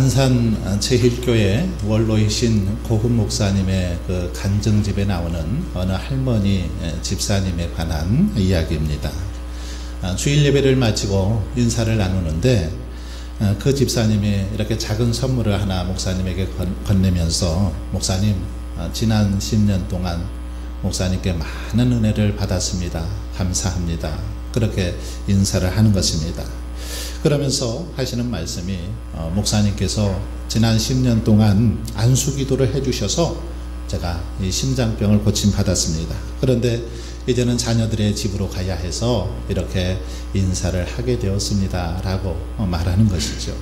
안산 제1교회 원로이신 고금 목사님의 그 간증집에 나오는 어느 할머니 집사님에 관한 이야기입니다. 주일 예배를 마치고 인사를 나누는데 그 집사님이 이렇게 작은 선물을 하나 목사님에게 건네면서, 목사님, 지난 10년 동안 목사님께 많은 은혜를 받았습니다. 감사합니다. 그렇게 인사를 하는 것입니다. 그러면서 하시는 말씀이, 목사님께서 지난 10년 동안 안수기도를 해주셔서 제가 이 심장병을 고침받았습니다. 그런데 이제는 자녀들의 집으로 가야 해서 이렇게 인사를 하게 되었습니다 라고 말하는 것이죠.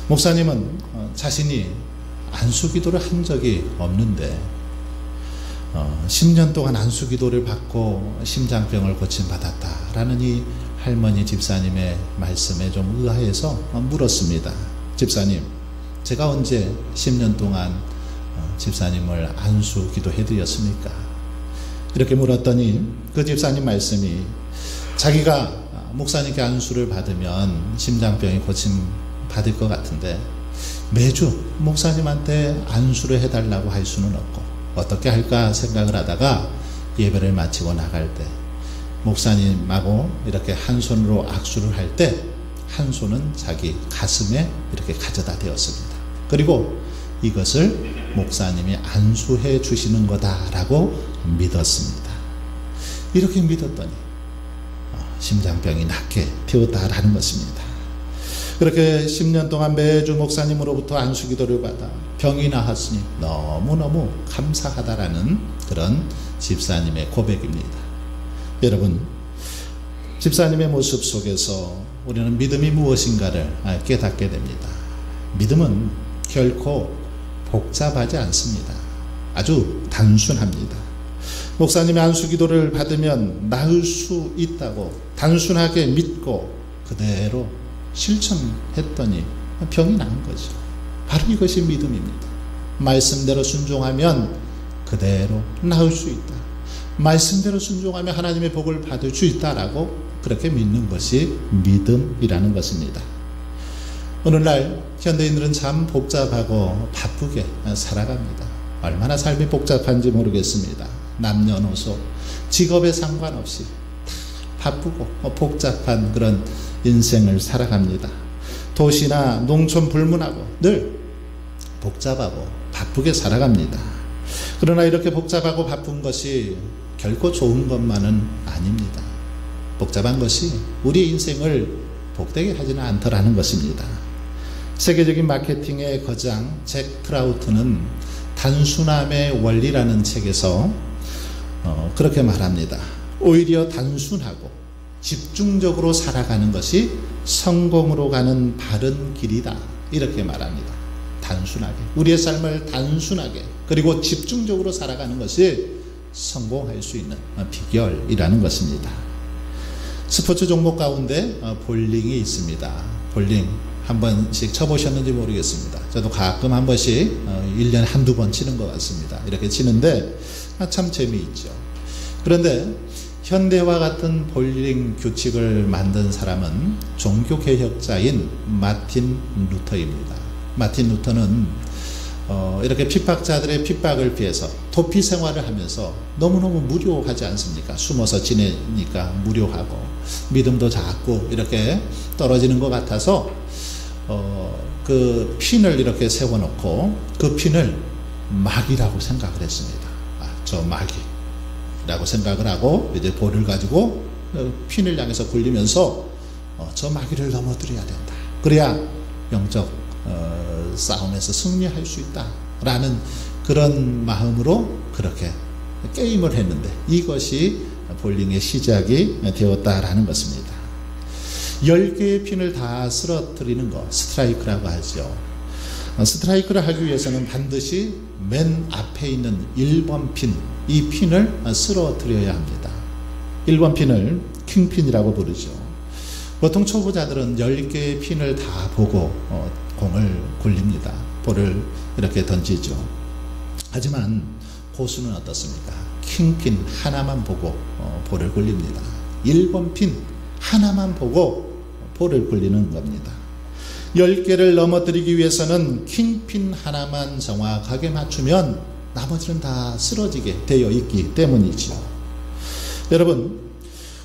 목사님은 자신이 안수기도를 한 적이 없는데 10년 동안 안수기도를 받고 심장병을 고침받았다라는 이 할머니 집사님의 말씀에 좀 의아해서 물었습니다. 집사님, 제가 언제 10년 동안 집사님을 안수기도해 드렸습니까? 이렇게 물었더니 그 집사님 말씀이, 자기가 목사님께 안수를 받으면 심장병이 고침받을 것 같은데 매주 목사님한테 안수를 해달라고 할 수는 없고 어떻게 할까 생각을 하다가 예배를 마치고 나갈 때 목사님하고 이렇게 한 손으로 악수를 할 때 한 손은 자기 가슴에 이렇게 가져다 대었습니다. 그리고 이것을 목사님이 안수해 주시는 거다라고 믿었습니다. 이렇게 믿었더니 심장병이 낫게 되었다라는 것입니다. 그렇게 10년 동안 매주 목사님으로부터 안수기도를 받아 병이 나았으니 너무너무 감사하다라는 그런 집사님의 고백입니다. 여러분, 집사님의 모습 속에서 우리는 믿음이 무엇인가를 깨닫게 됩니다. 믿음은 결코 복잡하지 않습니다. 아주 단순합니다. 목사님이 안수기도를 받으면 나을 수 있다고 단순하게 믿고 그대로 실천했더니 병이 나은 거죠. 바로 이것이 믿음입니다. 말씀대로 순종하면 그대로 나을 수 있다. 말씀대로 순종하면 하나님의 복을 받을 수 있다라고 그렇게 믿는 것이 믿음이라는 것입니다. 오늘날 현대인들은 참 복잡하고 바쁘게 살아갑니다. 얼마나 삶이 복잡한지 모르겠습니다. 남녀노소, 직업에 상관없이 바쁘고 복잡한 그런 인생을 살아갑니다. 도시나 농촌 불문하고 늘 복잡하고 바쁘게 살아갑니다. 그러나 이렇게 복잡하고 바쁜 것이 결코 좋은 것만은 아닙니다. 복잡한 것이 우리 인생을 복되게 하지는 않더라는 것입니다. 세계적인 마케팅의 거장 잭 트라우트는 단순함의 원리라는 책에서 그렇게 말합니다. 오히려 단순하고 집중적으로 살아가는 것이 성공으로 가는 바른 길이다, 이렇게 말합니다. 단순하게, 우리의 삶을 단순하게 그리고 집중적으로 살아가는 것이 성공할 수 있는 비결이라는 것입니다. 스포츠 종목 가운데 볼링이 있습니다. 볼링 한 번씩 쳐보셨는지 모르겠습니다. 저도 가끔 한 번씩 1년에 한두 번 치는 것 같습니다. 이렇게 치는데 참 재미있죠. 그런데 현대와 같은 볼링 규칙을 만든 사람은 종교개혁자인 마틴 루터입니다. 마틴 루터는 이렇게 핍박자들의 핍박을 피해서 도피 생활을 하면서 너무너무 무료하지 않습니까? 숨어서 지내니까 무료하고 믿음도 작고 이렇게 떨어지는 것 같아서 그 핀을 이렇게 세워놓고 그 핀을 마귀라고 생각을 했습니다. 저 마귀라고 생각을 하고 이제 볼을 가지고 핀을 향해서 굴리면서 저 마귀를 넘어뜨려야 된다. 그래야 영적 싸움에서 승리할 수 있다라는 그런 마음으로 그렇게 게임을 했는데 이것이 볼링의 시작이 되었다라는 것입니다. 10개의 핀을 다 쓰러뜨리는 것, 스트라이크라고 하죠. 스트라이크를 하기 위해서는 반드시 맨 앞에 있는 1번 핀, 이 핀을 쓰러뜨려야 합니다. 1번 핀을 킹핀이라고 부르죠. 보통 초보자들은 10개의 핀을 다 보고 공을 굴립니다. 볼을 이렇게 던지죠. 하지만 고수는 어떻습니까? 킹핀 하나만 보고 볼을 굴립니다. 1번 핀 하나만 보고 볼을 굴리는 겁니다. 10개를 넘어뜨리기 위해서는 킹핀 하나만 정확하게 맞추면 나머지는 다 쓰러지게 되어 있기 때문이죠. 여러분,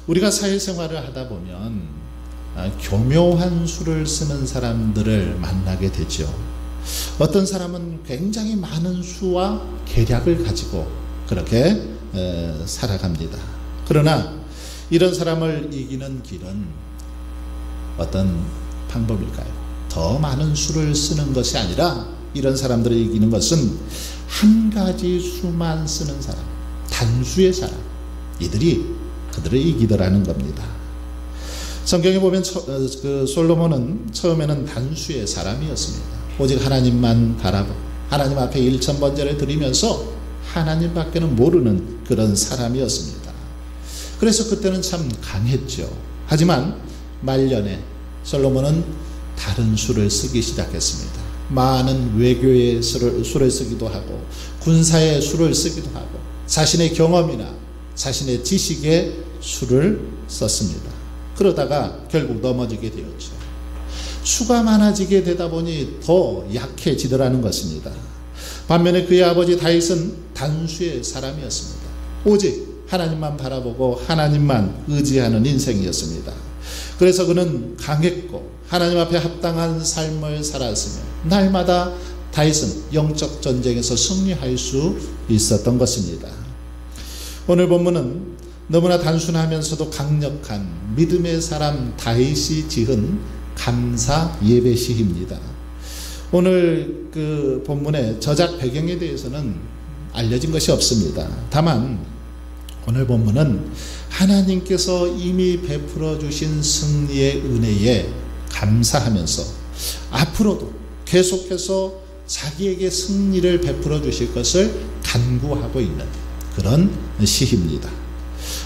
우리가 사회생활을 하다 보면 교묘한 수를 쓰는 사람들을 만나게 되죠. 어떤 사람은 굉장히 많은 수와 계략을 가지고 그렇게 살아갑니다. 그러나 이런 사람을 이기는 길은 어떤 방법일까요? 더 많은 수를 쓰는 것이 아니라 이런 사람들을 이기는 것은 한 가지 수만 쓰는 사람, 단수의 사람, 이들이 그들을 이기더라는 겁니다. 성경에 보면 솔로몬은 처음에는 단수의 사람이었습니다. 오직 하나님만 바라보고 하나님 앞에 일천번제를 드리면서 하나님밖에는 모르는 그런 사람이었습니다. 그래서 그때는 참 강했죠. 하지만 말년에 솔로몬은 다른 수를 쓰기 시작했습니다. 많은 외교의 수를 쓰기도 하고 군사의 수를 쓰기도 하고 자신의 경험이나 자신의 지식의 수를 썼습니다. 그러다가 결국 넘어지게 되었죠. 수가 많아지게 되다 보니 더 약해지더라는 것입니다. 반면에 그의 아버지 다윗은 단수의 사람이었습니다. 오직 하나님만 바라보고 하나님만 의지하는 인생이었습니다. 그래서 그는 강했고 하나님 앞에 합당한 삶을 살았으며 날마다 다윗은 영적 전쟁에서 승리할 수 있었던 것입니다. 오늘 본문은 너무나 단순하면서도 강력한 믿음의 사람 다윗이 지은 감사 예배시입니다. 오늘 그 본문의 저작 배경에 대해서는 알려진 것이 없습니다. 다만 오늘 본문은 하나님께서 이미 베풀어 주신 승리의 은혜에 감사하면서 앞으로도 계속해서 자기에게 승리를 베풀어 주실 것을 간구하고 있는 그런 시입니다.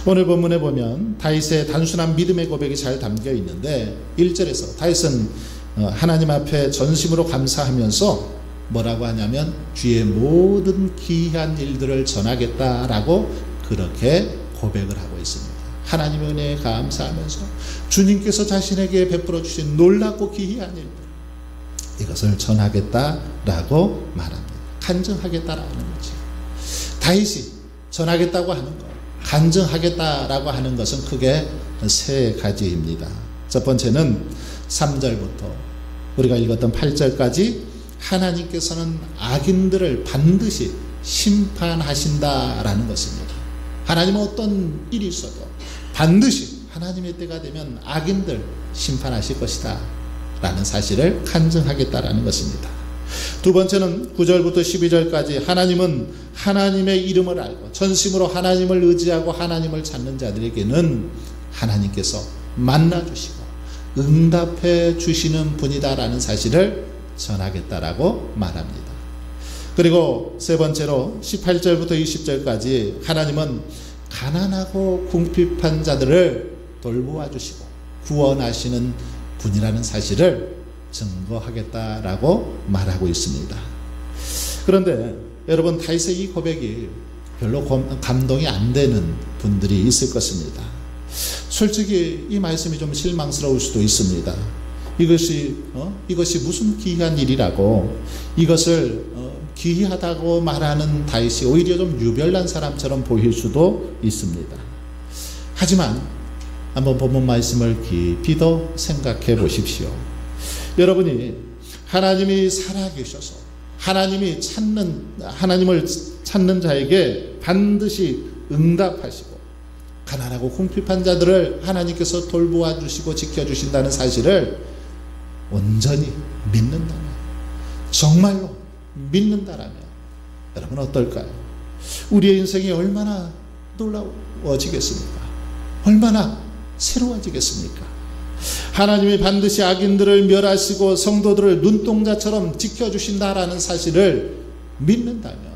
오늘 본문에 보면 다윗의 단순한 믿음의 고백이 잘 담겨 있는데 1절에서 다윗은 하나님 앞에 전심으로 감사하면서 뭐라고 하냐면 주의 모든 기이한 일들을 전하겠다라고 그렇게 고백을 하고 있습니다. 하나님의 은혜에 감사하면서 주님께서 자신에게 베풀어 주신 놀랍고 기이한 일들 이것을 전하겠다라고 말합니다. 간증하겠다라는 거죠. 다윗이 전하겠다고 하는 것, 간증하겠다라고 하는 것은 크게 세 가지입니다. 첫 번째는 3절부터 우리가 읽었던 8절까지 하나님께서는 악인들을 반드시 심판하신다라는 것입니다. 하나님은 어떤 일이 있어도 반드시 하나님의 때가 되면 악인들 심판하실 것이다 라는 사실을 간증하겠다라는 것입니다. 두 번째는 9절부터 12절까지 하나님은 하나님의 이름을 알고 전심으로 하나님을 의지하고 하나님을 찾는 자들에게는 하나님께서 만나주시고 응답해 주시는 분이다라는 사실을 전하겠다라고 말합니다. 그리고 세 번째로 18절부터 20절까지 하나님은 가난하고 궁핍한 자들을 돌보아 주시고 구원하시는 분이라는 사실을 증거하겠다라고 말하고 있습니다. 그런데 여러분 다윗의 이 고백이 별로 감동이 안 되는 분들이 있을 것입니다. 솔직히 이 말씀이 좀 실망스러울 수도 있습니다. 이것이 무슨 기이한 일이라고 이것을 기이하다고 말하는 다윗이 오히려 좀 유별난 사람처럼 보일 수도 있습니다. 하지만 한번 본문 말씀을 깊이 더 생각해 보십시오. 여러분이 하나님이 살아계셔서 하나님을 찾는 자에게 반드시 응답하시고 가난하고 궁핍한 자들을 하나님께서 돌보아 주시고 지켜주신다는 사실을 온전히 믿는다면, 정말로 믿는다라면 여러분 어떨까요? 우리의 인생이 얼마나 놀라워지겠습니까? 얼마나 새로워지겠습니까? 하나님이 반드시 악인들을 멸하시고 성도들을 눈동자처럼 지켜주신다라는 사실을 믿는다면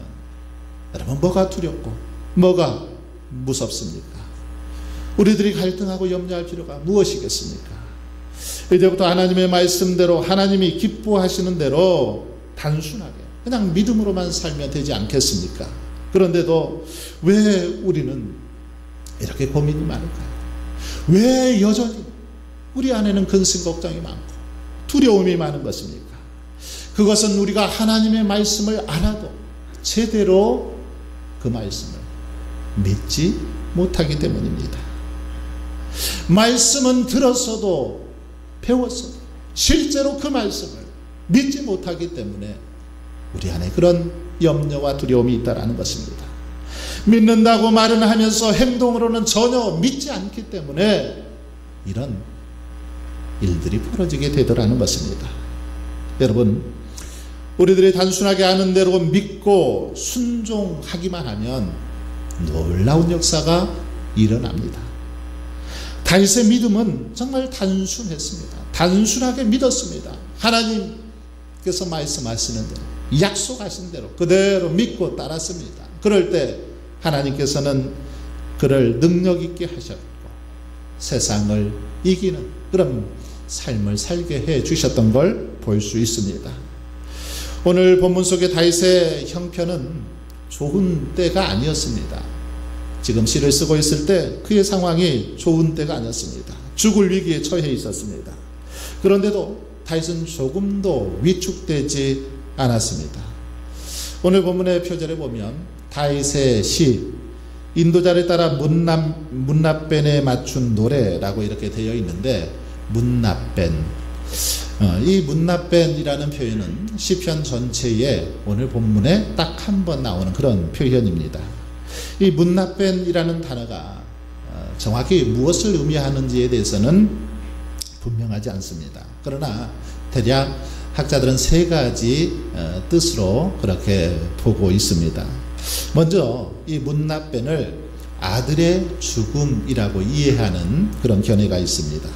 여러분 뭐가 두렵고 뭐가 무섭습니까? 우리들이 갈등하고 염려할 필요가 무엇이겠습니까? 이제부터 하나님의 말씀대로 하나님이 기뻐하시는 대로 단순하게 그냥 믿음으로만 살면 되지 않겠습니까? 그런데도 왜 우리는 이렇게 고민이 많을까요? 왜 여전히 우리 안에는 근심 걱정이 많고 두려움이 많은 것입니까? 그것은 우리가 하나님의 말씀을 알아도 제대로 그 말씀을 믿지 못하기 때문입니다. 말씀은 들었어도 배웠어도 실제로 그 말씀을 믿지 못하기 때문에 우리 안에 그런 염려와 두려움이 있다는 것입니다. 믿는다고 말은 하면서 행동으로는 전혀 믿지 않기 때문에 이런 일들이 벌어지게 되더라는 것입니다. 여러분, 우리들이 단순하게 아는 대로 믿고 순종하기만 하면 놀라운 역사가 일어납니다. 다윗의 믿음은 정말 단순했습니다. 단순하게 믿었습니다. 하나님께서 말씀하시는 대로, 약속하신 대로 그대로 믿고 따랐습니다. 그럴 때 하나님께서는 그를 능력 있게 하셨고 세상을 이기는 그런 삶을 살게 해 주셨던 걸 볼 수 있습니다. 오늘 본문 속의 다윗의 형편은 좋은 때가 아니었습니다. 지금 시를 쓰고 있을 때 그의 상황이 좋은 때가 아니었습니다. 죽을 위기에 처해 있었습니다. 그런데도 다윗은 조금도 위축되지 않았습니다. 오늘 본문의 표절에 보면 다윗의 시, 인도자를 따라 문납벤에 맞춘 노래라고 이렇게 되어 있는데, 문납벤, 이 문납벤이라는 표현은 시편 전체에 오늘 본문에 딱 한 번 나오는 그런 표현입니다. 이 문납벤이라는 단어가 정확히 무엇을 의미하는지에 대해서는 분명하지 않습니다. 그러나 대략 학자들은 세 가지 뜻으로 그렇게 보고 있습니다. 먼저 이 문납벤을 아들의 죽음이라고 이해하는 그런 견해가 있습니다.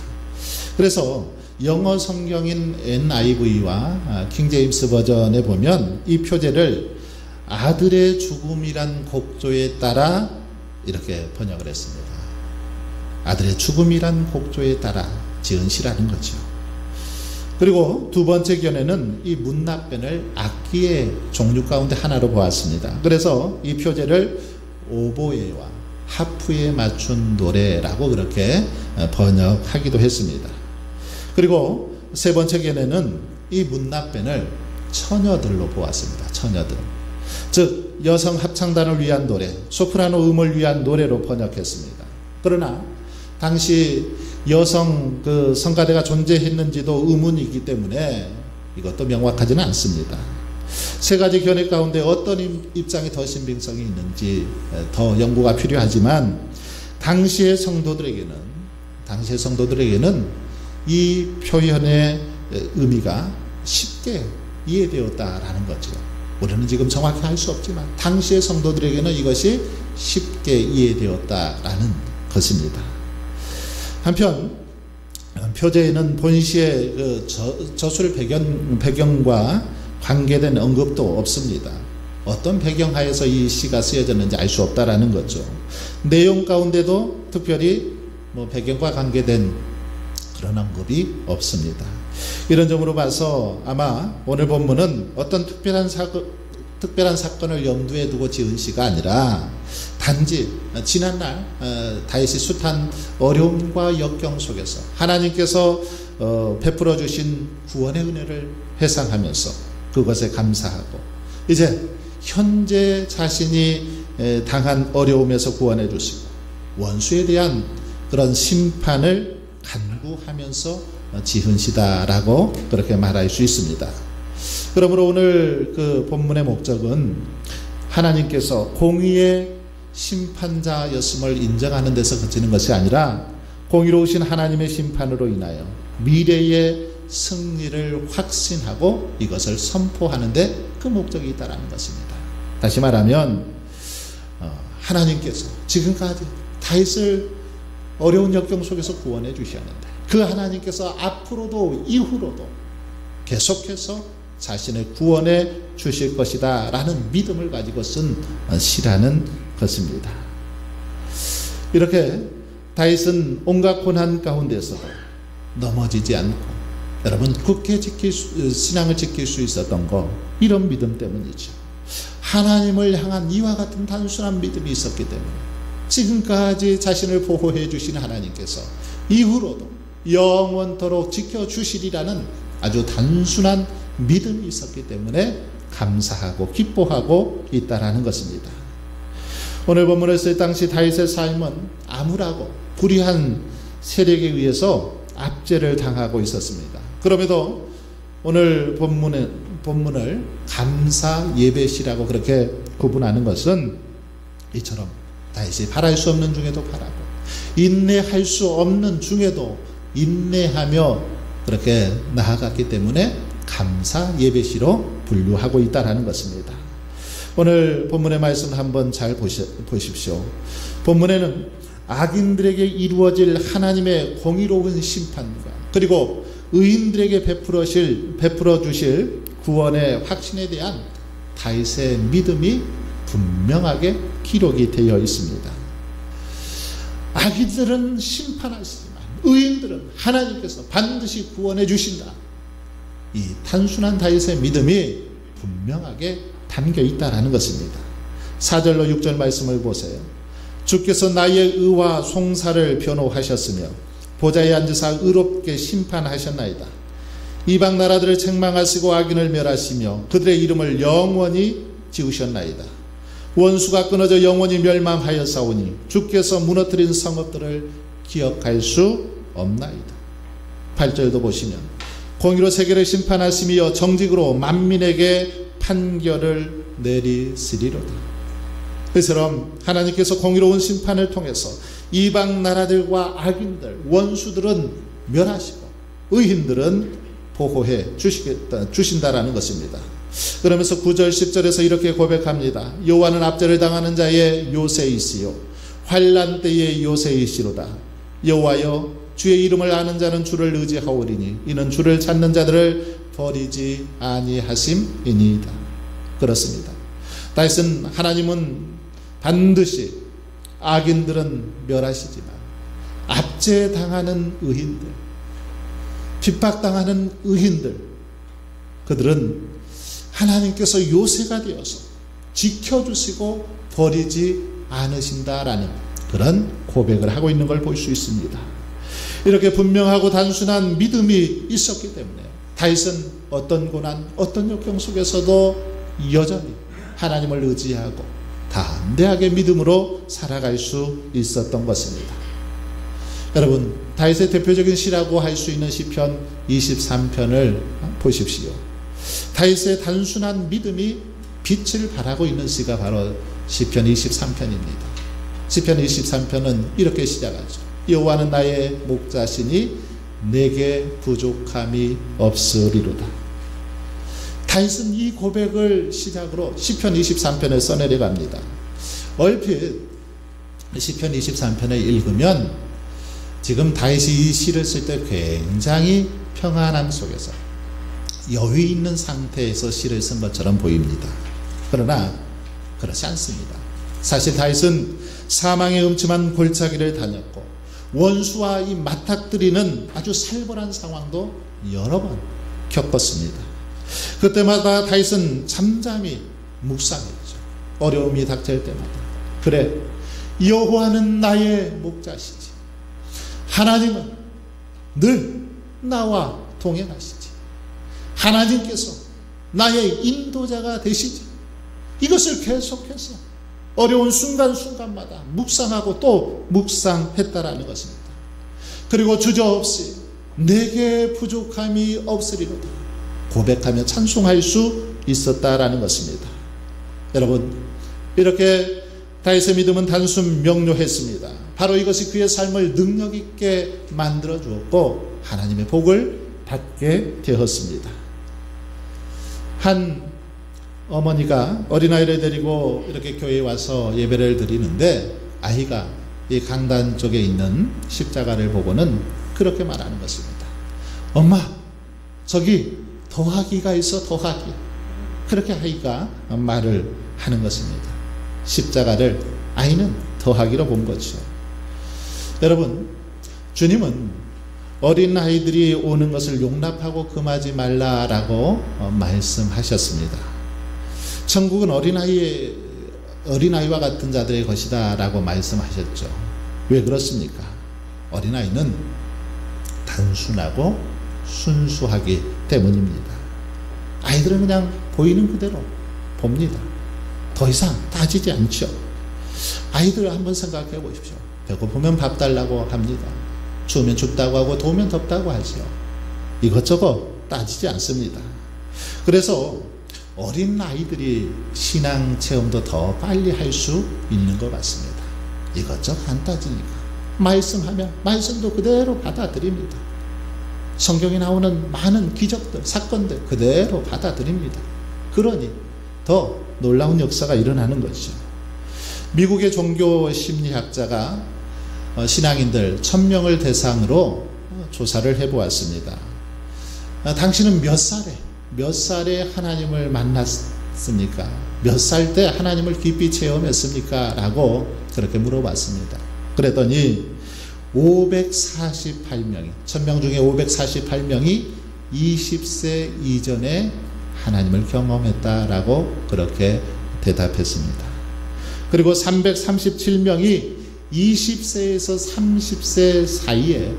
그래서 영어 성경인 NIV와 킹제임스 버전에 보면 이 표제를 아들의 죽음이란 곡조에 따라 이렇게 번역을 했습니다. 아들의 죽음이란 곡조에 따라 지은 시라는 거죠. 그리고 두 번째 견해는 이 문납벤을 악기의 종류 가운데 하나로 보았습니다. 그래서 이 표제를 오보에와 하프에 맞춘 노래라고 그렇게 번역하기도 했습니다. 그리고 세 번째 견해는 이 문납벤을 처녀들로 보았습니다. 처녀들, 즉 여성 합창단을 위한 노래, 소프라노 음을 위한 노래로 번역했습니다. 그러나 당시 여성 그 성가대가 존재했는지도 의문이기 때문에 이것도 명확하지는 않습니다. 세 가지 견해 가운데 어떤 입장이 더 신빙성이 있는지 더 연구가 필요하지만 당시의 성도들에게는 이 표현의 의미가 쉽게 이해되었다라는 거죠. 우리는 지금 정확히 알 수 없지만 당시의 성도들에게는 이것이 쉽게 이해되었다라는 것입니다. 한편 표제에는 본시의 그 저술 배경과 관계된 언급도 없습니다. 어떤 배경하에서 이 시가 쓰여졌는지 알 수 없다라는 거죠. 내용 가운데도 특별히 배경과 관계된 그런 언급이 없습니다. 이런 점으로 봐서 아마 오늘 본문은 어떤 특별한 사건을 염두에 두고 지은 시가 아니라 단지 지난날 다윗이 숱한 어려움과 역경 속에서 하나님께서 베풀어 주신 구원의 은혜를 회상하면서 그것에 감사하고 이제 현재 자신이 당한 어려움에서 구원해 주시고 원수에 대한 그런 심판을 간구하면서 지은 시다라고 그렇게 말할 수 있습니다. 그러므로 오늘 그 본문의 목적은 하나님께서 공의의 심판자였음을 인정하는 데서 그치는 것이 아니라 공의로우신 하나님의 심판으로 인하여 미래의 승리를 확신하고 이것을 선포하는 데 그 목적이 있다는 것입니다. 다시 말하면 하나님께서 지금까지 다윗을 어려운 역경 속에서 구원해 주셨는데 그 하나님께서 앞으로도 이후로도 계속해서 자신을 구원해 주실 것이다 라는 믿음을 가지고 쓴 시라는 것입니다. 이렇게 다윗은 온갖 고난 가운데서도 넘어지지 않고 여러분 굳게 신앙을 지킬 수 있었던 거 이런 믿음 때문이죠. 하나님을 향한 이와 같은 단순한 믿음이 있었기 때문에 지금까지 자신을 보호해 주신 하나님께서 이후로도 영원토록 지켜주시리라는 아주 단순한 믿음이 있었기 때문에 감사하고 기뻐하고 있다라는 것입니다. 오늘 본문에서 당시 다윗의 삶은 암울하고 불의한 세력에 의해서 압제를 당하고 있었습니다. 그럼에도 오늘 본문을 감사 예배시라고 그렇게 구분하는 것은 이처럼 다윗이 바랄 수 없는 중에도 바라고 인내할 수 없는 중에도 인내하며 그렇게 나아갔기 때문에 감사 예배시로 분류하고 있다는 것입니다. 오늘 본문의 말씀 한번 잘 보십시오. 본문에는 악인들에게 이루어질 하나님의 공의로운 심판과 그리고 의인들에게 베풀어 주실 구원의 확신에 대한 다윗의 믿음이 분명하게 기록이 되어 있습니다. 악인들은 심판하시지만 의인들은 하나님께서 반드시 구원해 주신다. 이 단순한 다윗의 믿음이 분명하게 담겨 있다는 것입니다. 4절로 6절 말씀을 보세요. 주께서 나의 의와 송사를 변호하셨으며 보좌에 앉으사 의롭게 심판하셨나이다. 이방 나라들을 책망하시고 악인을 멸하시며 그들의 이름을 영원히 지우셨나이다. 원수가 끊어져 영원히 멸망하였사오니 주께서 무너뜨린 성읍들을 기억할 수 없나이다. 8절도 보시면 공의로 세계를 심판하시며 정직으로 만민에게 판결을 내리시리로다. 이처럼 하나님께서 공의로운 심판을 통해서 이방 나라들과 악인들, 원수들은 멸하시고 의인들은 보호해 주신다라는 것입니다. 그러면서 9절 10절에서 이렇게 고백합니다. 여호와는 압제를 당하는 자의 요새이시요 환난 때의 요새이시로다. 여호와여 주의 이름을 아는 자는 주를 의지하오리니 이는 주를 찾는 자들을 버리지 아니하심이니이다. 그렇습니다. 다윗은 하나님은 반드시 악인들은 멸하시지만 압제당하는 의인들, 핍박당하는 의인들, 그들은 하나님께서 요새가 되어서 지켜주시고 버리지 않으신다라는 그런 고백을 하고 있는 걸 볼 수 있습니다. 이렇게 분명하고 단순한 믿음이 있었기 때문에 다윗은 어떤 고난, 어떤 역경 속에서도 여전히 하나님을 의지하고 담대하게 믿음으로 살아갈 수 있었던 것입니다. 여러분, 다윗의 대표적인 시라고 할 수 있는 시편 23편을 보십시오. 다윗의 단순한 믿음이 빛을 발하고 있는 시가 바로 시편 23편입니다. 시편 23편은 이렇게 시작하죠. 여호와는 나의 목자시니 내게 부족함이 없으리로다. 다윗은 이 고백을 시작으로 시편 23편을 써내려갑니다. 얼핏 시편 23편을 읽으면 지금 다윗이 이 시를 쓸 때 굉장히 평안함 속에서 여유 있는 상태에서 시를 쓴 것처럼 보입니다. 그러나 그렇지 않습니다. 사실 다윗은 사망의 음침한 골짜기를 다녔고 원수와 이 맞닥뜨리는 아주 살벌한 상황도 여러 번 겪었습니다. 그때마다 다윗은 잠잠히 묵상했죠. 어려움이 닥칠 때마다. 그래, 여호와는 나의 목자시지. 하나님은 늘 나와 동행하시지. 하나님께서 나의 인도자가 되시지. 이것을 계속해서 어려운 순간순간마다 묵상하고 또 묵상했다라는 것입니다. 그리고 주저없이 내게 부족함이 없으리로다 고백하며 찬송할 수 있었다라는 것입니다. 여러분, 이렇게 다윗의 믿음은 단순 명료했습니다. 바로 이것이 그의 삶을 능력 있게 만들어 주었고 하나님의 복을 받게 되었습니다. 한 어머니가 어린아이를 데리고 이렇게 교회에 와서 예배를 드리는데 아이가 이 강단 쪽에 있는 십자가를 보고는 그렇게 말하는 것입니다. 엄마, 저기 더하기가 있어, 더하기. 그렇게 아이가 말을 하는 것입니다. 십자가를 아이는 더하기로 본 거죠. 여러분, 주님은 어린아이들이 오는 것을 용납하고 금하지 말라라고 말씀하셨습니다. 천국은 어린아이와 같은 자들의 것이다 라고 말씀하셨죠. 왜 그렇습니까? 어린아이는 단순하고 순수하기 때문입니다. 아이들은 그냥 보이는 그대로 봅니다. 더 이상 따지지 않죠. 아이들을 한번 생각해 보십시오. 배고프면 밥 달라고 합니다. 추우면 춥다고 하고 더우면 덥다고 하죠. 이것저것 따지지 않습니다. 그래서 어린 아이들이 신앙 체험도 더 빨리 할 수 있는 것 같습니다. 이것저것 안 따지니까 말씀하면 말씀도 그대로 받아들입니다. 성경에 나오는 많은 기적들, 사건들 그대로 받아들입니다. 그러니 더 놀라운 역사가 일어나는 것이죠. 미국의 종교 심리학자가 신앙인들 1000명을 대상으로 조사를 해보았습니다. 당신은 몇 살에 하나님을 만났습니까? 몇 살 때 하나님을 깊이 체험했습니까? 라고 그렇게 물어봤습니다. 그랬더니 548명이 1000명 중에 548명이 20세 이전에 하나님을 경험했다라고 그렇게 대답했습니다. 그리고 337명이 20세에서 30세 사이에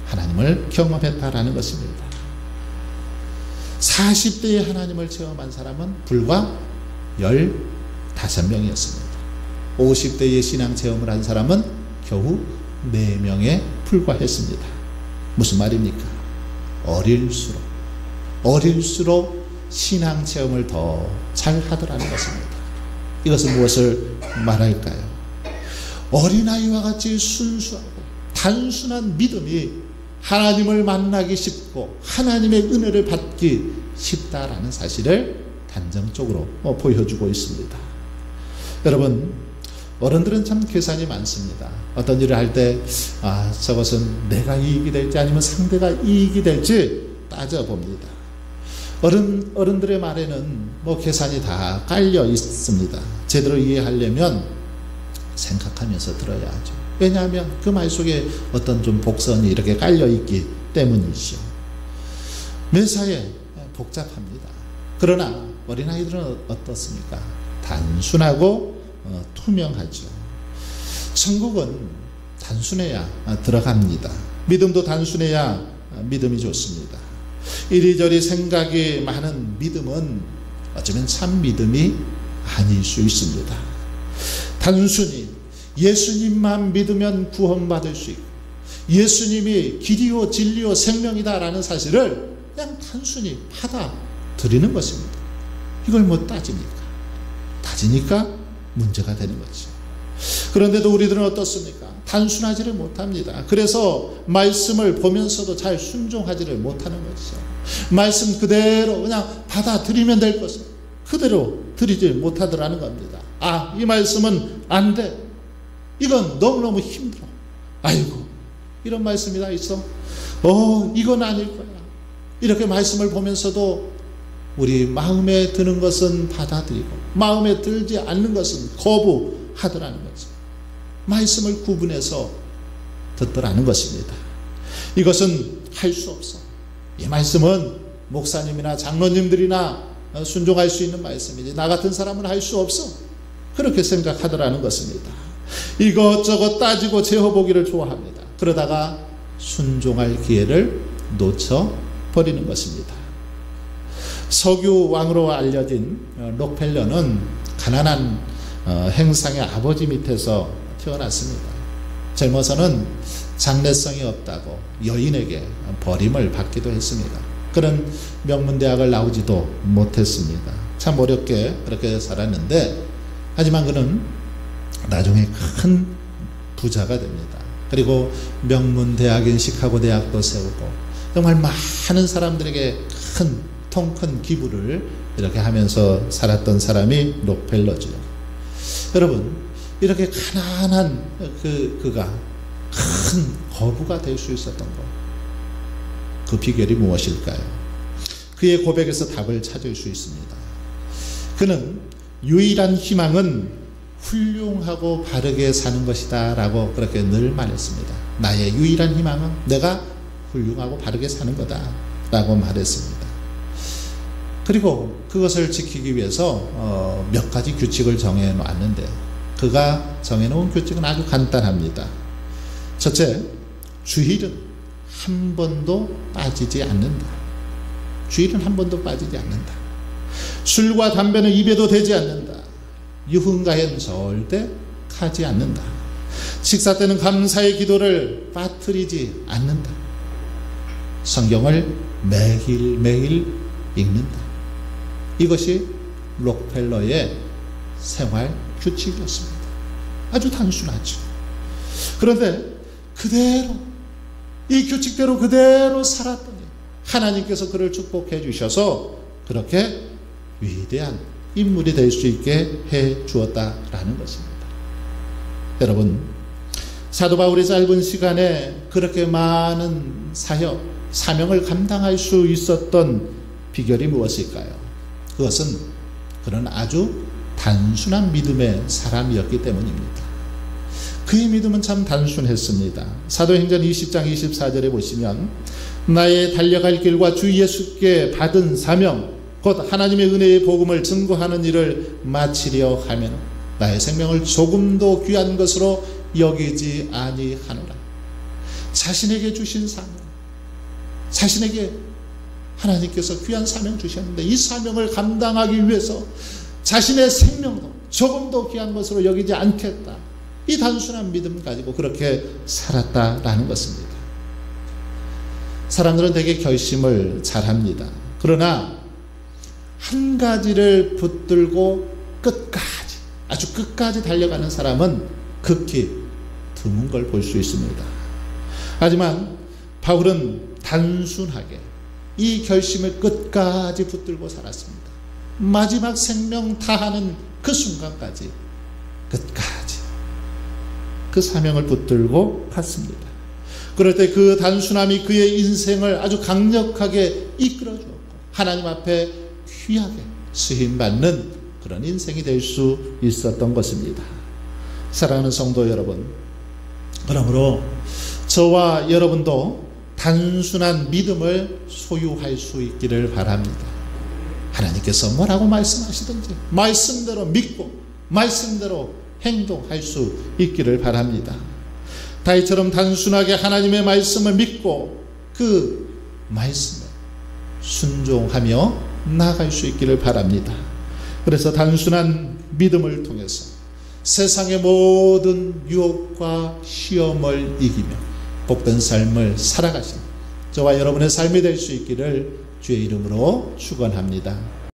하나님을 경험했다라는 것입니다. 40대에 하나님을 체험한 사람은 불과 15명이었습니다. 50대에 신앙 체험을 한 사람은 겨우 4명에 불과했습니다. 무슨 말입니까? 어릴수록 신앙 체험을 더 잘 하더라는 것입니다. 이것은 무엇을 말할까요? 어린아이와 같이 순수하고 단순한 믿음이 하나님을 만나기 쉽고 하나님의 은혜를 받기 쉽다라는 사실을 단정적으로 보여주고 있습니다. 여러분, 어른들은 참 계산이 많습니다. 어떤 일을 할 때 저것은 내가 이익이 될지 아니면 상대가 이익이 될지 따져봅니다. 어른들의 말에는 계산이 다 깔려 있습니다. 제대로 이해하려면 생각하면서 들어야 하죠. 왜냐하면 그 말 속에 어떤 좀 복선이 이렇게 깔려 있기 때문이죠. 매사에 복잡합니다. 그러나 어린아이들은 어떻습니까? 단순하고 투명하죠. 천국은 단순해야 들어갑니다. 믿음도 단순해야 믿음이 좋습니다. 이리저리 생각이 많은 믿음은 어쩌면 참 믿음이 아닐 수 있습니다. 단순히 예수님만 믿으면 구원받을 수 있고 예수님이 길이요 진리요 생명이다라는 사실을 그냥 단순히 받아들이는 것입니다. 이걸 뭐 따지니까 문제가 되는 거죠. 그런데도 우리들은 어떻습니까? 단순하지를 못합니다. 그래서 말씀을 보면서도 잘 순종하지를 못하는 거죠. 말씀 그대로 그냥 받아들이면 될 것을 그대로 드리지 못하더라는 겁니다. 이 말씀은 안 돼. 이건 너무너무 힘들어. 아이고, 이런 말씀이 다 있어? 이건 아닐 거야. 이렇게 말씀을 보면서도 우리 마음에 드는 것은 받아들이고 마음에 들지 않는 것은 거부하더라는 거죠. 말씀을 구분해서 듣더라는 것입니다. 이것은 할 수 없어. 이 말씀은 목사님이나 장로님들이나 순종할 수 있는 말씀이지 나 같은 사람은 할 수 없어. 그렇게 생각하더라는 것입니다. 이것저것 따지고 재어보기를 좋아합니다. 그러다가 순종할 기회를 놓쳐버리는 것입니다. 석유 왕으로 알려진 록펠러는 가난한 행상의 아버지 밑에서 태어났습니다. 젊어서는 장래성이 없다고 여인에게 버림을 받기도 했습니다. 그런 명문대학을 나오지도 못했습니다. 참 어렵게 그렇게 살았는데 하지만 그는 나중에 큰 부자가 됩니다. 그리고 명문대학인 시카고 대학도 세우고 정말 많은 사람들에게 통 큰 기부를 이렇게 하면서 살았던 사람이 록펠러죠. 여러분, 이렇게 가난한 그가 큰 거부가 될 수 있었던 것, 그 비결이 무엇일까요? 그의 고백에서 답을 찾을 수 있습니다. 그는 유일한 희망은 훌륭하고 바르게 사는 것이다 라고 그렇게 늘 말했습니다. 나의 유일한 희망은 내가 훌륭하고 바르게 사는 거다 라고 말했습니다. 그리고 그것을 지키기 위해서 몇 가지 규칙을 정해 놓았는데 그가 정해놓은 규칙은 아주 간단합니다. 첫째, 주일은 한 번도 빠지지 않는다. 주일은 한 번도 빠지지 않는다. 술과 담배는 입에도 대지 않는다. 유흥가엔 절대 가지 않는다. 식사 때는 감사의 기도를 빠뜨리지 않는다. 성경을 매일매일 읽는다. 이것이 록펠러의 생활 규칙이었습니다. 아주 단순하죠. 그런데 그대로 이 규칙대로 그대로 살았더니 하나님께서 그를 축복해 주셔서 그렇게 위대한 인물이 될 수 있게 해 주었다라는 것입니다. 여러분, 사도 바울이 짧은 시간에 그렇게 많은 사역, 사명을 감당할 수 있었던 비결이 무엇일까요? 그것은 그런 아주 단순한 믿음의 사람이었기 때문입니다. 그의 믿음은 참 단순했습니다. 사도행전 20장 24절에 보시면 나의 달려갈 길과 주 예수께 받은 사명 곧 하나님의 은혜의 복음을 증거하는 일을 마치려 하면 나의 생명을 조금도 귀한 것으로 여기지 아니하노라. 자신에게 주신 사명, 자신에게 하나님께서 귀한 사명 주셨는데 이 사명을 감당하기 위해서 자신의 생명도 조금도 귀한 것으로 여기지 않겠다. 이 단순한 믿음 가지고 그렇게 살았다라는 것입니다. 사람들은 되게 결심을 잘합니다. 그러나 한 가지를 붙들고 끝까지, 아주 끝까지 달려가는 사람은 극히 드문 걸 볼 수 있습니다. 하지만 바울은 단순하게 이 결심을 끝까지 붙들고 살았습니다. 마지막 생명 다하는 그 순간까지 끝까지 그 사명을 붙들고 갔습니다. 그럴 때 그 단순함이 그의 인생을 아주 강력하게 이끌어 주었고 하나님 앞에 귀하게 쓰임받는 그런 인생이 될 수 있었던 것입니다. 사랑하는 성도 여러분, 그러므로 저와 여러분도 단순한 믿음을 소유할 수 있기를 바랍니다. 하나님께서 뭐라고 말씀하시든지 말씀대로 믿고 말씀대로 행동할 수 있기를 바랍니다. 다윗처럼 단순하게 하나님의 말씀을 믿고 그 말씀에 순종하며 나아갈 수 있기를 바랍니다. 그래서 단순한 믿음을 통해서 세상의 모든 유혹과 시험을 이기며 복된 삶을 살아가신 저와 여러분의 삶이 될 수 있기를 주의 이름으로 축원합니다.